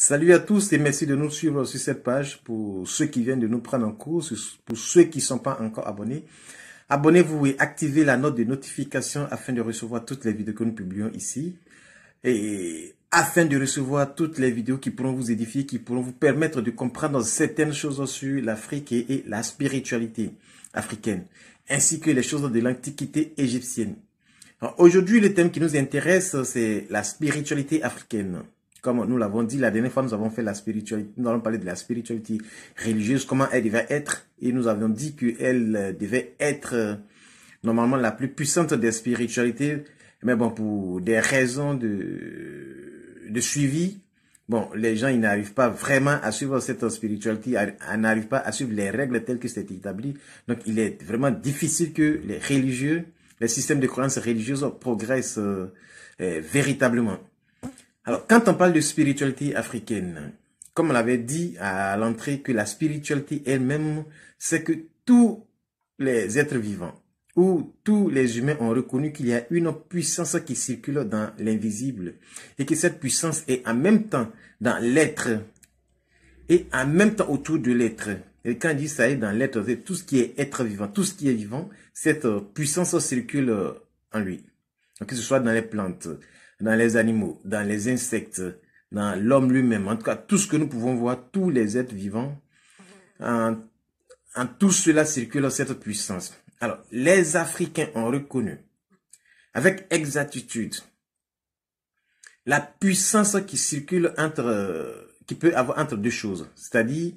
Salut à tous et merci de nous suivre sur cette page. Pour ceux qui viennent de nous prendre en cours, pour ceux qui ne sont pas encore abonnés, abonnez-vous et activez la note de notification afin de recevoir toutes les vidéos que nous publions ici. Et afin de recevoir toutes les vidéos qui pourront vous édifier, qui pourront vous permettre de comprendre certaines choses sur l'Afrique et la spiritualité africaine, ainsi que les choses de l'antiquité égyptienne. Aujourd'hui, le thème qui nous intéresse, c'est la spiritualité africaine. Comme nous l'avons dit, la dernière fois, nous avons fait la spiritualité, nous allons parler de la spiritualité religieuse, comment elle devait être, et nous avions dit qu'elle devait être normalement la plus puissante des spiritualités, mais bon, pour des raisons de suivi, bon, les gens, ils n'arrivent pas vraiment à suivre cette spiritualité, n'arrivent pas à suivre les règles telles que c'est établi. Donc, il est vraiment difficile que les religieux, les systèmes de croyances religieuses progressent véritablement. Alors, quand on parle de spiritualité africaine, comme on l'avait dit à l'entrée, que la spiritualité elle-même, c'est que tous les êtres vivants ou tous les humains ont reconnu qu'il y a une puissance qui circule dans l'invisible et que cette puissance est en même temps dans l'être et en même temps autour de l'être. Et quand on dit ça est dans l'être, c'est tout ce qui est être vivant, tout ce qui est vivant, cette puissance circule en lui. Donc, que ce soit dans les plantes, dans les animaux, dans les insectes, dans l'homme lui-même, en tout cas, tout ce que nous pouvons voir, tous les êtres vivants, en tout cela circule cette puissance. Alors, les Africains ont reconnu avec exactitude la puissance qui circule qui peut avoir entre deux choses. C'est-à-dire,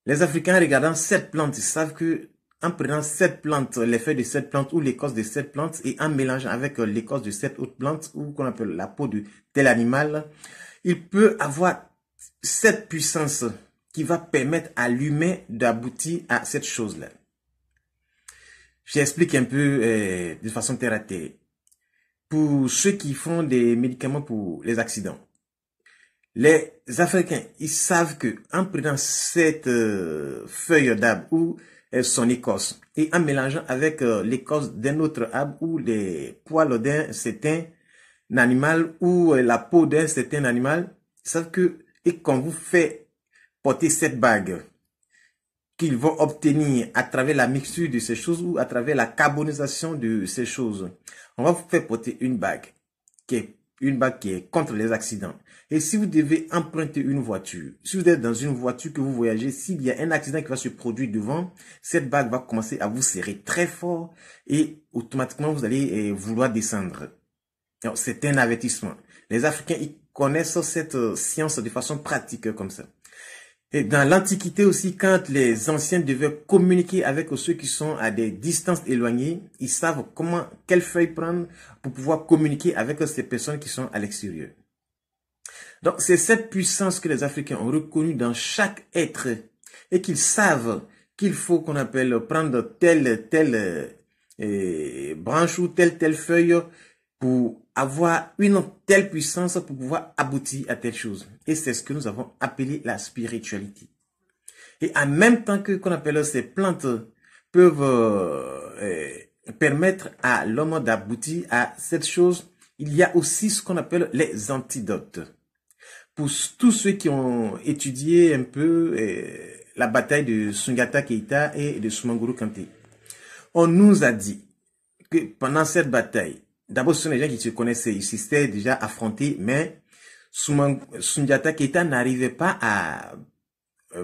les Africains regardant cette plante, ils savent que en prenant cette plante, les feuilles de cette plante ou l'écorce de cette plante et en mélangeant avec l'écorce de cette autre plante ou qu'on appelle la peau de tel animal, il peut avoir cette puissance qui va permettre à l'humain d'aboutir à cette chose-là. J'explique un peu de façon terre à terre. Pour ceux qui font des médicaments pour les accidents, les Africains, ils savent que en prenant cette feuille d'arbre ou son écorce et en mélangeant avec l'écorce d'un autre arbre ou les poils d'un certain animal ou la peau d'un certain animal, ils savent que et qu'on vous fait porter cette bague qu'ils vont obtenir à travers la mixture de ces choses ou à travers la carbonisation de ces choses. On va vous faire porter une bague qui est contre les accidents. Et si vous devez emprunter une voiture, si vous êtes dans une voiture que vous voyagez, s'il y a un accident qui va se produire devant, cette bague va commencer à vous serrer très fort et automatiquement vous allez vouloir descendre. C'est un avertissement. Les Africains, ils connaissent cette science de façon pratique comme ça. Et dans l'Antiquité aussi, quand les anciens devaient communiquer avec ceux qui sont à des distances éloignées, ils savent quelle feuille prendre pour pouvoir communiquer avec ces personnes qui sont à l'extérieur. Donc, c'est cette puissance que les Africains ont reconnue dans chaque être et qu'ils savent qu'il faut qu'on appelle prendre telle branche ou telle feuille pour avoir une telle puissance pour pouvoir aboutir à telle chose. Et c'est ce que nous avons appelé la spiritualité. Et en même temps que qu'on appelle ces plantes peuvent permettre à l'homme d'aboutir à cette chose, il y a aussi ce qu'on appelle les antidotes. Pour tous ceux qui ont étudié un peu la bataille de Soundiata Keita et de Soumaoro Kanté, on nous a dit que pendant cette bataille, d'abord, ce sont les gens qui se connaissaient, ils s'étaient déjà affrontés, mais Soundiata Keita n'arrivait pas à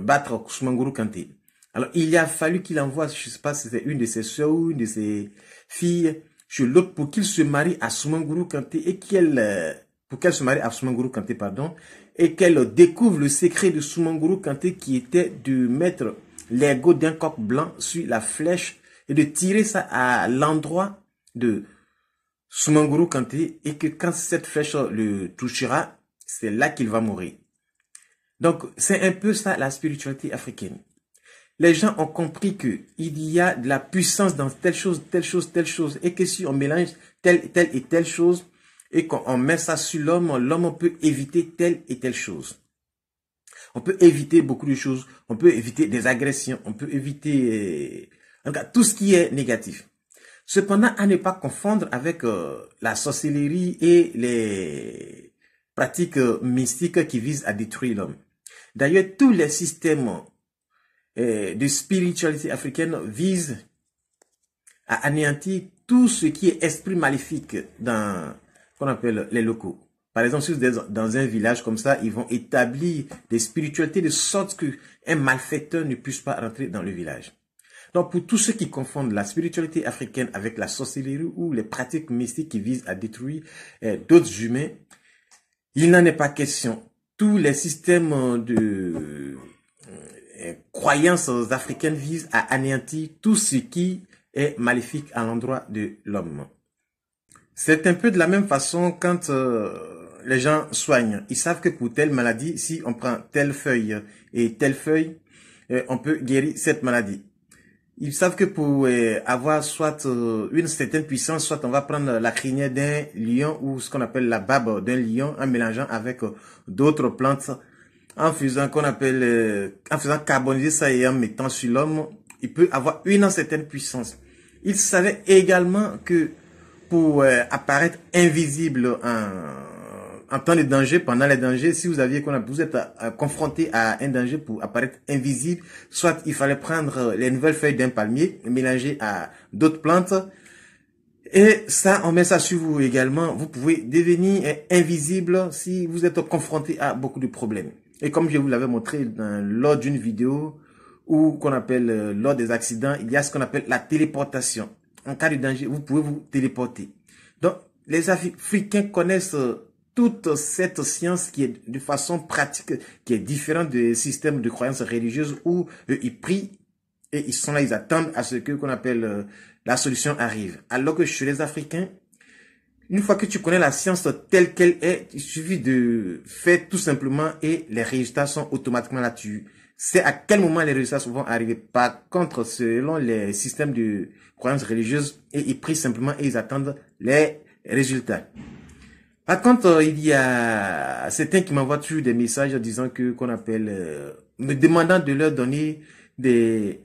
battre Soumaoro Kanté. Alors, il a fallu qu'il envoie, je ne sais pas si c'était une de ses soeurs ou une de ses filles, chez l'autre pour qu'il se marie à Soumaoro Kanté et pour qu'elle se marie à Soumaoro Kanté, pardon, et qu'elle découvre le secret de Soumaoro Kanté qui était de mettre l'ergot d'un coq blanc sur la flèche et de tirer ça à l'endroit de Soumaoro Kanté et que quand cette flèche le touchera, c'est là qu'il va mourir. Donc, c'est un peu ça la spiritualité africaine. Les gens ont compris que il y a de la puissance dans telle chose, telle chose, telle chose et que si on mélange telle et telle chose et qu'on met ça sur l'homme, l'homme peut éviter telle et telle chose. On peut éviter beaucoup de choses, on peut éviter des agressions, on peut éviter en tout cas, tout ce qui est négatif. Cependant, à ne pas confondre avec la sorcellerie et pratiques mystiques qui visent à détruire l'homme. D'ailleurs, tous les systèmes de spiritualité africaine visent à anéantir tout ce qui est esprit maléfique dans qu'on appelle les locaux. Par exemple, si vous êtes dans un village comme ça, ils vont établir des spiritualités de sorte que un malfaiteur ne puisse pas rentrer dans le village. Donc, pour tous ceux qui confondent la spiritualité africaine avec la sorcellerie ou les pratiques mystiques qui visent à détruire d'autres humains, il n'en est pas question. Tous les systèmes de croyances africaines visent à anéantir tout ce qui est maléfique à l'endroit de l'homme. C'est un peu de la même façon quand les gens soignent. Ils savent que pour telle maladie, si on prend telle feuille et telle feuille, on peut guérir cette maladie. Ils savent que pour avoir soit une certaine puissance, soit on va prendre la crinière d'un lion ou ce qu'on appelle la barbe d'un lion en mélangeant avec d'autres plantes, en faisant en faisant carboniser ça et en mettant sur l'homme, il peut avoir une certaine puissance. Ils savaient également que pour apparaître invisible en temps de danger, pendant les dangers, si vous êtes confronté à un danger pour apparaître invisible, soit il fallait prendre les nouvelles feuilles d'un palmier, mélanger à d'autres plantes, et ça, on met ça sur vous également. Vous pouvez devenir invisible si vous êtes confronté à beaucoup de problèmes. Et comme je vous l'avais montré lors d'une vidéo, ou qu'on appelle lors des accidents, il y a ce qu'on appelle la téléportation. En cas de danger, vous pouvez vous téléporter. Donc, les Africains connaissent toute cette science qui est de façon pratique, qui est différente des systèmes de croyances religieuses où ils prient et ils sont là, ils attendent à ce que qu'on appelle la solution arrive. Alors que chez les Africains, une fois que tu connais la science telle qu'elle est, il suffit de faire tout simplement et les résultats sont automatiquement là-dessus. C'est à quel moment les résultats vont arriver. Par contre, selon les systèmes de croyances religieuses, ils prient simplement et ils attendent les résultats. Par contre, il y a certains qui m'envoient toujours des messages disant que me demandant de leur donner des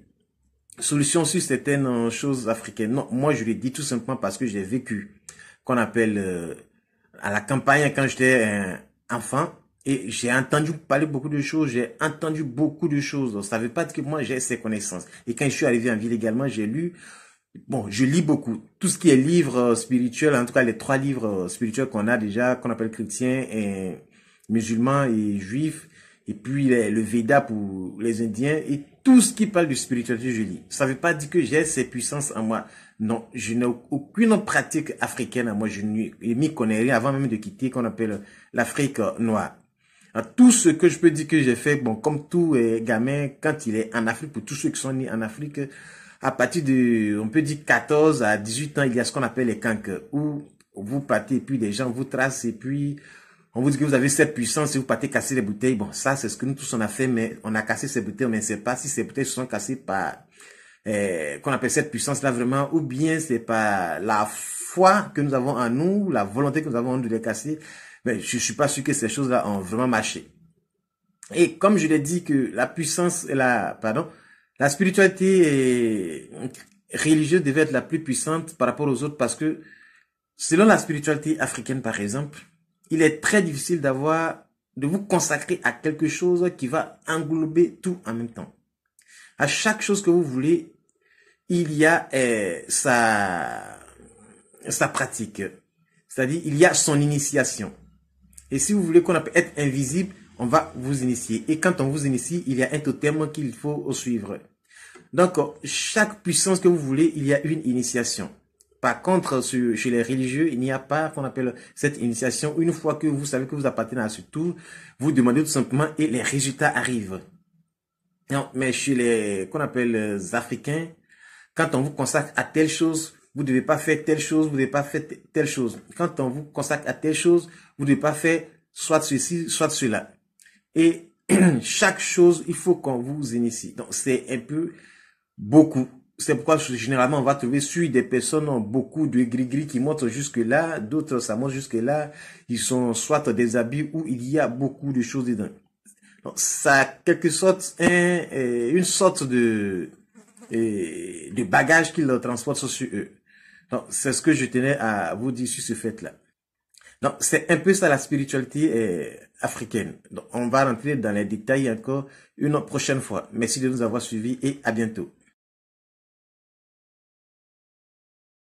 solutions sur certaines choses africaines. Non, moi je le dis tout simplement parce que j'ai vécu à la campagne quand j'étais enfant et j'ai entendu parler beaucoup de choses, j'ai entendu beaucoup de choses. Ça ne veut pas dire que moi j'ai ces connaissances. Et quand je suis arrivé en ville également, j'ai lu. Bon, je lis beaucoup. Tout ce qui est livres spirituels, en tout cas les 3 livres spirituels qu'on a déjà, qu'on appelle chrétiens et musulmans et juifs, et puis le Veda pour les Indiens, et tout ce qui parle de spiritualité, je lis. Ça ne veut pas dire que j'ai ces puissances en moi. Non, je n'ai aucune pratique africaine en moi. Je m'y connais rien avant même de quitter qu'on appelle l'Afrique noire. Alors, tout ce que je peux dire que j'ai fait, bon, comme tout gamin, quand il est en Afrique, pour tous ceux qui sont nés en Afrique, à partir de, on peut dire 14 à 18 ans, il y a ce qu'on appelle les kanks, où vous partez et puis des gens vous tracent et puis on vous dit que vous avez cette puissance et vous partez casser les bouteilles. Bon, ça c'est ce que nous tous on a fait, mais on a cassé ces bouteilles, mais on ne sait pas si ces bouteilles se sont cassées par, qu'on appelle cette puissance-là vraiment, ou bien c'est par la foi que nous avons en nous, la volonté que nous avons de les casser. Mais je suis pas sûr que ces choses-là ont vraiment marché. Et comme je l'ai dit que la puissance, la spiritualité religieuse devait être la plus puissante par rapport aux autres parce que selon la spiritualité africaine par exemple, il est très difficile de vous consacrer à quelque chose qui va englober tout en même temps. À chaque chose que vous voulez, il y a sa pratique. C'est-à-dire, il y a son initiation. Et si vous voulez qu'on appelle être invisible, on va vous initier. Et quand on vous initie, il y a un totem qu'il faut suivre. Donc, chaque puissance que vous voulez, il y a une initiation. Par contre, chez les religieux, il n'y a pas qu'on appelle cette initiation. Une fois que vous savez que vous appartenez à ce tour, vous demandez tout simplement et les résultats arrivent. Non, mais chez les Africains, quand on vous consacre à telle chose, vous ne devez pas faire telle chose, vous ne devez pas faire telle chose. Quand on vous consacre à telle chose, vous ne devez pas faire soit ceci, soit cela. Et chaque chose, il faut qu'on vous initie. Donc, c'est un peu beaucoup. C'est pourquoi, généralement, on va trouver sur des personnes, beaucoup de gris-gris qui montent jusque-là, d'autres, ça monte jusque-là. Ils sont soit des habits où il y a beaucoup de choses dedans. Donc, ça a quelque sorte, une sorte de bagage qu'ils transportent sur eux. Donc, c'est ce que je tenais à vous dire sur ce fait-là. Donc, c'est un peu ça la spiritualité africaine. Donc, on va rentrer dans les détails encore une prochaine fois. Merci de nous avoir suivis et à bientôt.